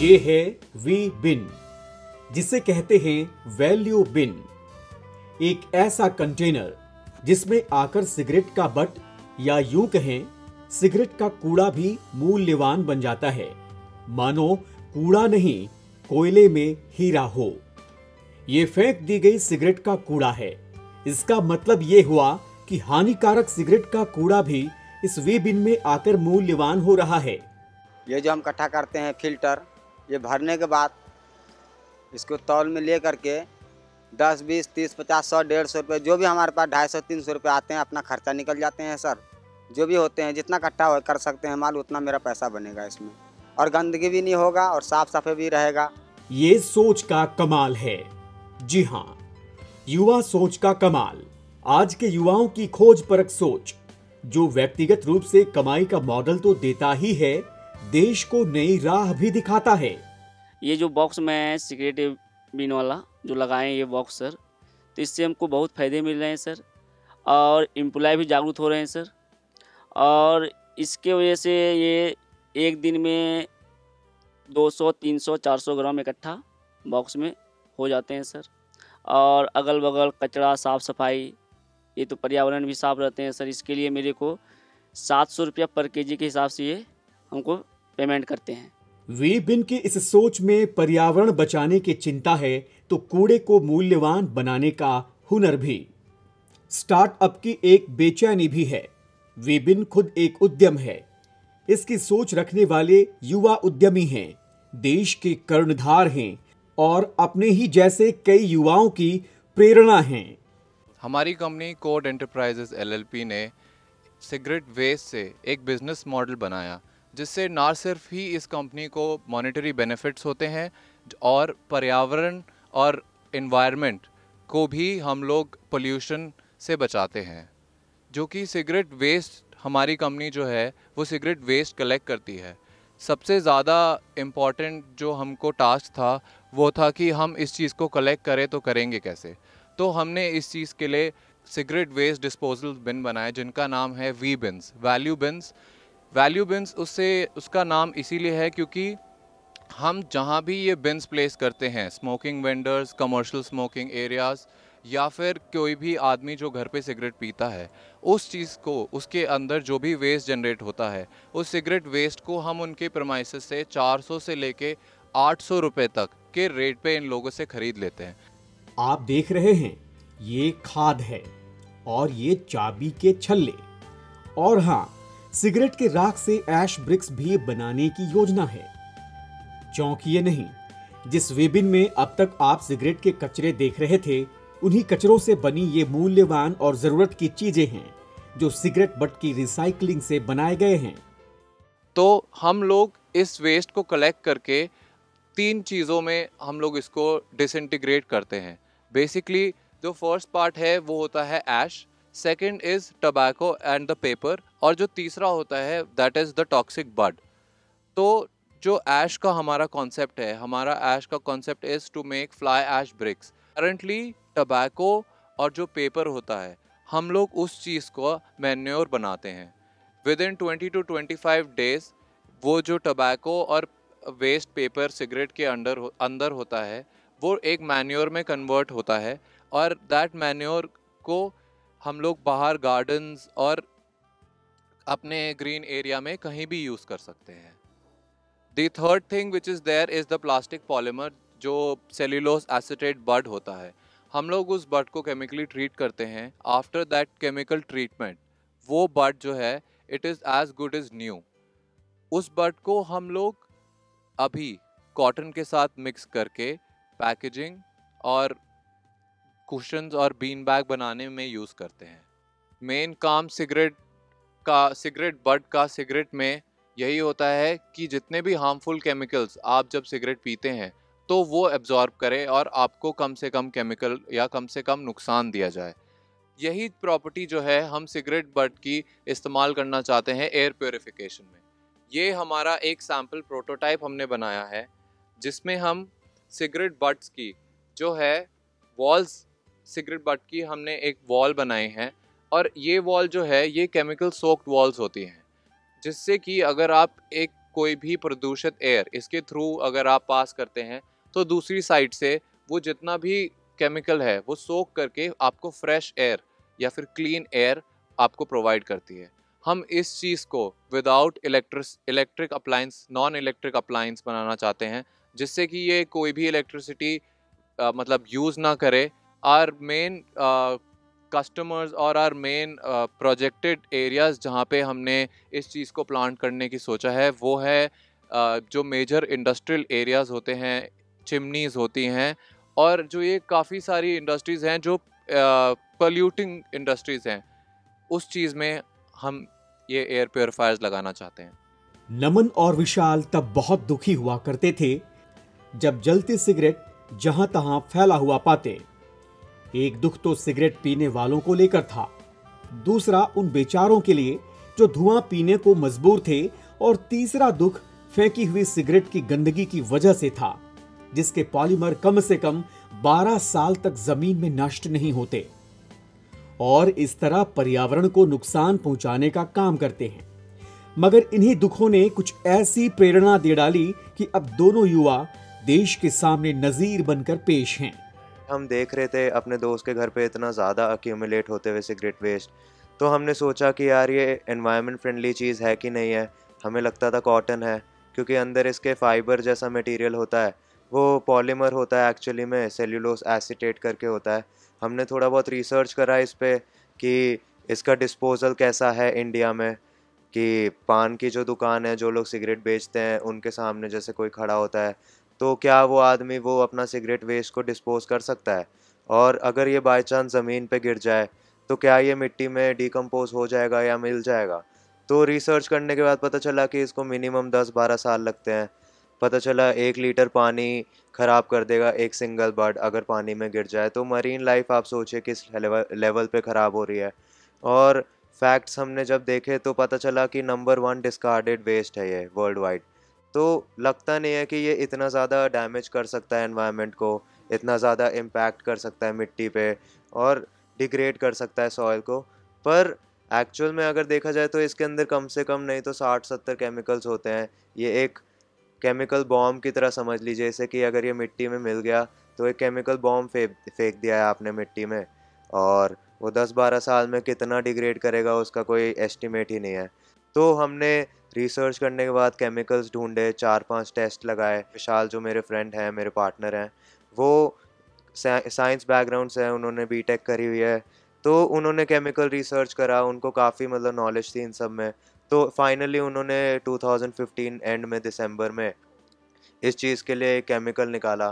ये है we been, जिसे कहते हैं वैल्यू बिन। एक ऐसा कंटेनर जिसमें आकर सिगरेट का बट या यूं कहें सिगरेट का कूड़ा भी मूल्यवान बन जाता है, मानो कूड़ा नहीं कोयले में हीरा हो। ये फेंक दी गई सिगरेट का कूड़ा है। इसका मतलब ये हुआ कि हानिकारक सिगरेट का कूड़ा भी इस वी बिन में आकर मूल्यवान हो रहा है। ये जो हम इकट्ठा करते हैं फिल्टर, ये भरने के बाद इसको तौल में ले करके 10, 20, 30, 50, 100, 150 रुपये, जो भी हमारे पास 250, 300 रुपये आते हैं, अपना खर्चा निकल जाते हैं सर। जो भी होते हैं, जितना इकट्ठा कर सकते हैं माल, उतना मेरा पैसा बनेगा इसमें, और गंदगी भी नहीं होगा और साफ सफाई भी रहेगा। ये सोच का कमाल है। जी हाँ, युवा सोच का कमाल। आज के युवाओं की खोज परख सोच, जो व्यक्तिगत रूप से कमाई का मॉडल तो देता ही है, देश को नई राह भी दिखाता है। ये जो बॉक्स में सिगरेट बिन वाला जो लगाए हैं ये बॉक्स सर, तो इससे हमको बहुत फ़ायदे मिल रहे हैं सर, और एम्प्लॉय भी जागरूक हो रहे हैं सर। और इसके वजह से ये एक दिन में 200, 300, 400 ग्राम इकट्ठा बॉक्स में हो जाते हैं सर। और अगल बगल कचरा साफ़ सफाई, ये तो पर्यावरण भी साफ रहते हैं सर। इसके लिए मेरे को 700 रुपया पर केजी के हिसाब से ये हमको पेमेंट करते हैं। वी बिन की इस सोच में पर्यावरण बचाने की चिंता है तो कूड़े को मूल्यवान बनाने का हुनर भी। स्टार्टअप की एक बेचैनी भी है। वी बिन खुद एक उद्यम है। इसकी सोच रखने वाले युवा उद्यमी हैं, देश के कर्णधार हैं और अपने ही जैसे कई युवाओं की प्रेरणा हैं। हमारी कंपनी कोड एंटरप्राइजेस एलएलपी ने सिगरेट वेस्ट से एक बिजनेस मॉडल बनाया, जिससे ना सिर्फ ही इस कंपनी को मॉनेटरी बेनिफिट्स होते हैं और पर्यावरण और एनवायरनमेंट को भी हम लोग पोल्यूशन से बचाते हैं। जो कि सिगरेट वेस्ट, हमारी कंपनी जो है वो सिगरेट वेस्ट कलेक्ट करती है। सबसे ज़्यादा इम्पॉर्टेंट जो हमको टास्क था वो था कि हम इस चीज़ को कलेक्ट करें तो करेंगे कैसे। तो हमने इस चीज़ के लिए सिगरेट वेस्ट डिस्पोजल बिन बनाए, जिनका नाम है V beans, value beans. Value beans उसका नाम इसीलिए है क्योंकि हम जहाँ भी ये बिन्स प्लेस करते हैं, smoking vendors, commercial smoking areas, या फिर कोई भी आदमी जो घर पे सिगरेट पीता है, उस चीज़ को, उसके अंदर जो भी वेस्ट जनरेट होता है, उस सिगरेट वेस्ट को हम उनके प्रमाइसेस से 400 से लेके 800 रुपये तक के रेट पे इन लोगों से खरीद लेते हैं। आप देख रहे हैं, ये खाद है और ये चाबी के छल्ले। और हाँ, सिगरेट के राख से ऐश ब्रिक्स भी बनाने की योजना है। चौंकिए नहीं, जिस वी बिन में अब तक आप सिगरेट के कचरे देख रहे थे, उन्हीं कचरों से बनी ये मूल्यवान और जरूरत की चीजें हैं, जो सिगरेट बट की रिसाइकलिंग से बनाए गए हैं। तो हम लोग इस वेस्ट को कलेक्ट करके 3 चीज़ों में हम लोग इसको डिसइंटीग्रेट करते हैं। बेसिकली जो फर्स्ट पार्ट है वो होता है ash, second is tobacco and the paper, और जो तीसरा होता है that is the toxic bud. तो जो ऐश का हमारा कॉन्सेप्ट है, हमारा ऐश का concept is to make fly ash bricks. Currently tobacco और जो पेपर होता है, हम लोग उस चीज़ को मैन्योर बनाते हैं। विद इन 20 to 25 डेज वो जो टबैको और वेस्ट पेपर सिगरेट के अंदर होता है, वो एक मैन्योर में कन्वर्ट होता है, और दैट मैन्योर को हम लोग बाहर गार्डन्स और अपने ग्रीन एरिया में कहीं भी यूज़ कर सकते हैं। The third thing which is there is the plastic polymer, जो सेल्यूलोज एसिटेट बड होता है। हम लोग उस बड को केमिकली ट्रीट करते हैं। आफ्टर दैट केमिकल ट्रीटमेंट वो बड जो है, it is as good as new. उस बड को हम लोग अभी कॉटन के साथ मिक्स करके पैकेजिंग और कुशन्स और बीन बैग बनाने में यूज़ करते हैं। मेन काम सिगरेट बड का सिगरेट में यही होता है कि जितने भी हार्मफुल केमिकल्स आप जब सिगरेट पीते हैं तो वो एब्जॉर्ब करे और आपको कम से कम केमिकल या कम से कम नुकसान दिया जाए। यही प्रॉपर्टी जो है हम सिगरेट बड की इस्तेमाल करना चाहते हैं एयर प्योरिफिकेशन में। ये हमारा एक सैम्पल प्रोटोटाइप हमने बनाया है, जिसमें हम सिगरेट बड्स की जो है वॉल्स, सिगरेट बड की हमने एक वॉल बनाई है, और ये वॉल जो है ये केमिकल सोक्ड वॉल्स होती हैं, जिससे कि अगर आप एक कोई भी प्रदूषित एयर इसके थ्रू अगर आप पास करते हैं तो दूसरी साइड से वो जितना भी केमिकल है वो सोख करके आपको फ्रेश एयर या फिर क्लीन एयर आपको प्रोवाइड करती है। हम इस चीज़ को without electric appliance, non electric appliance बनाना चाहते हैं, जिससे कि ये कोई भी इलेक्ट्रिसिटी मतलब यूज़ ना करे। आर मेन कस्टमर्स और आर मेन प्रोजेक्टेड एरियाज़ जहाँ पे हमने इस चीज़ को प्लांट करने की सोचा है वो है जो मेजर इंडस्ट्रियल एरियाज़ होते हैं, चिमनीज़ होती हैं, और जो ये काफ़ी सारी इंडस्ट्रीज़ हैं जो पोल्यूटिंग इंडस्ट्रीज़ हैं, उस चीज़ में हम ये एयर प्योरीफायर्स लगाना चाहते हैं। नमन और विशाल तब बहुत दुखी हुआ करते थे जब जलती सिगरेट जहां तहां फैला हुआ पाते। एक दुख तो सिगरेट पीने वालों को लेकर था, दूसरा उन बेचारों के लिए जो धुआं पीने को मजबूर थे, और तीसरा दुख फेंकी हुई सिगरेट की गंदगी की वजह से था, जिसके पॉलीमर कम से कम 12 साल तक जमीन में नष्ट नहीं होते और इस तरह पर्यावरण को नुकसान पहुंचाने का काम करते हैं। मगर इन्हीं दुखों ने कुछ ऐसी प्रेरणा दे डाली कि अब दोनों युवा देश के सामने नजीर बनकर पेश हैं। हम देख रहे थे अपने दोस्त के घर पे इतना ज़्यादा अक्यूमुलेट होते हुए सिगरेट वेस्ट, तो हमने सोचा कि यार ये एनवायरनमेंट फ्रेंडली चीज़ है कि नहीं है। हमें लगता था कॉटन है, क्योंकि अंदर इसके फाइबर जैसा मटेरियल होता है, वो पॉलीमर होता है, एक्चुअली में सेल्यूलोज एसीटेट करके होता है। हमने थोड़ा बहुत रिसर्च करा इस पे कि इसका डिस्पोजल कैसा है इंडिया में, कि पान की जो दुकान है, जो लोग सिगरेट बेचते हैं उनके सामने जैसे कोई खड़ा होता है, तो क्या वो आदमी वो अपना सिगरेट वेस्ट को डिस्पोज कर सकता है, और अगर ये बाय चांस ज़मीन पे गिर जाए तो क्या ये मिट्टी में डिकम्पोज हो जाएगा या मिल जाएगा। तो रिसर्च करने के बाद पता चला कि इसको मिनिमम 10-12 साल लगते हैं। पता चला 1 लीटर पानी ख़राब कर देगा एक सिंगल बर्ड अगर पानी में गिर जाए। तो मरीन लाइफ आप सोचिए किस लेवल पे ख़राब हो रही है। और फैक्ट्स हमने जब देखे तो पता चला कि नंबर 1 डिस्कार्डेड वेस्ट है ये वर्ल्ड वाइड। तो लगता नहीं है कि ये इतना ज़्यादा डैमेज कर सकता है एनवायरनमेंट को, इतना ज़्यादा इम्पैक्ट कर सकता है मिट्टी पे और डिग्रेड कर सकता है सॉइल को। पर एक्चुअल में अगर देखा जाए तो इसके अंदर कम से कम नहीं तो 60-70 केमिकल्स होते हैं। ये एक केमिकल बॉम्ब की तरह समझ लीजिए इसे, कि अगर ये मिट्टी में मिल गया तो एक केमिकल बॉम्ब फेंक दिया है आपने मिट्टी में, और वो 10-12 साल में कितना डिग्रेड करेगा उसका कोई एस्टिमेट ही नहीं है। तो हमने रिसर्च करने के बाद केमिकल्स ढूंढे, 4-5 टेस्ट लगाए। विशाल जो मेरे फ्रेंड हैं, मेरे पार्टनर हैं, वो साइंस बैकग्राउंड से हैं, उन्होंने बीटेक करी हुई है, तो उन्होंने केमिकल रिसर्च करा, उनको काफ़ी मतलब नॉलेज थी इन सब में। तो फाइनली उन्होंने 2015 एंड में दिसंबर में इस चीज़ के लिए केमिकल निकाला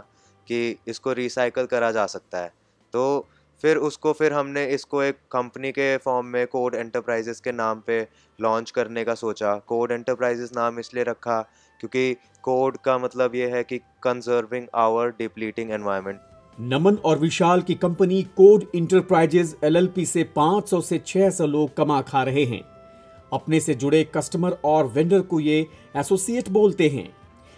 कि इसको रिसाइकल करा जा सकता है। तो फिर हमने इसको एक कंपनी के फॉर्म में कोड एंटरप्राइजेस के नाम पे लॉन्च करने का सोचा। कोड एंटरप्राइजेस नाम इसलिए रखा क्योंकि कोड का मतलब ये है कि कंजर्विंग आवर डिप्लीटिंग एनवायरनमेंट। नमन और विशाल की कंपनी कोड इंटरप्राइजेज LLP से 500 से 600 लोग कमा खा रहे हैं। अपने से जुड़े कस्टमर और वेंडर को ये एसोसिएट बोलते हैं।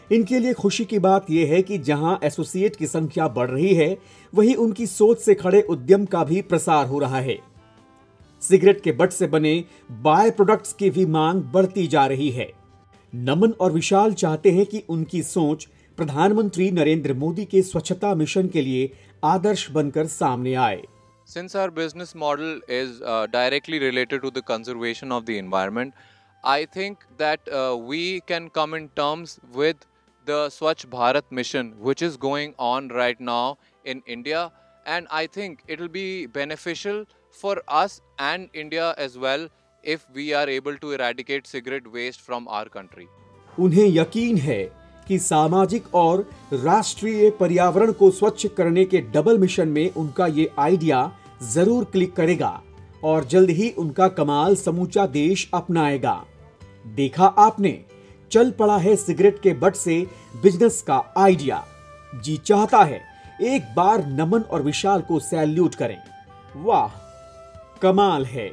इनके लिए खुशी की बात यह है कि जहां एसोसिएट की संख्या बढ़ रही है, वहीं उनकी सोच से खड़े उद्यम का भी प्रसार हो रहा है। सिगरेट के बट से बने बाय प्रोडक्ट्स की भी मांग बढ़ती जा रही है। नमन और विशाल चाहते हैं कि उनकी सोच प्रधानमंत्री नरेंद्र मोदी के स्वच्छता मिशन के लिए आदर्श बनकर सामने आए। Since our business model is directly related to the conservation of the environment, I think that we can come in terms with the Swachh Bharat mission, which is going on right now in India, and I think it will be beneficial for us and India as well if we are able to eradicate cigarette waste from our country. उन्हें यकीन है कि सामाजिक और राष्ट्रीय पर्यावरण को स्वच्छ करने के डबल मिशन में उनका ये आइडिया जरूर क्लिक करेगा और जल्द ही उनका कमाल समूचा देश अपनाएगा। देखा आपने, चल पड़ा है सिगरेट के बट से बिजनेस का आइडिया। जी चाहता है एक बार नमन और विशाल को सैल्यूट करें। वाह, कमाल है।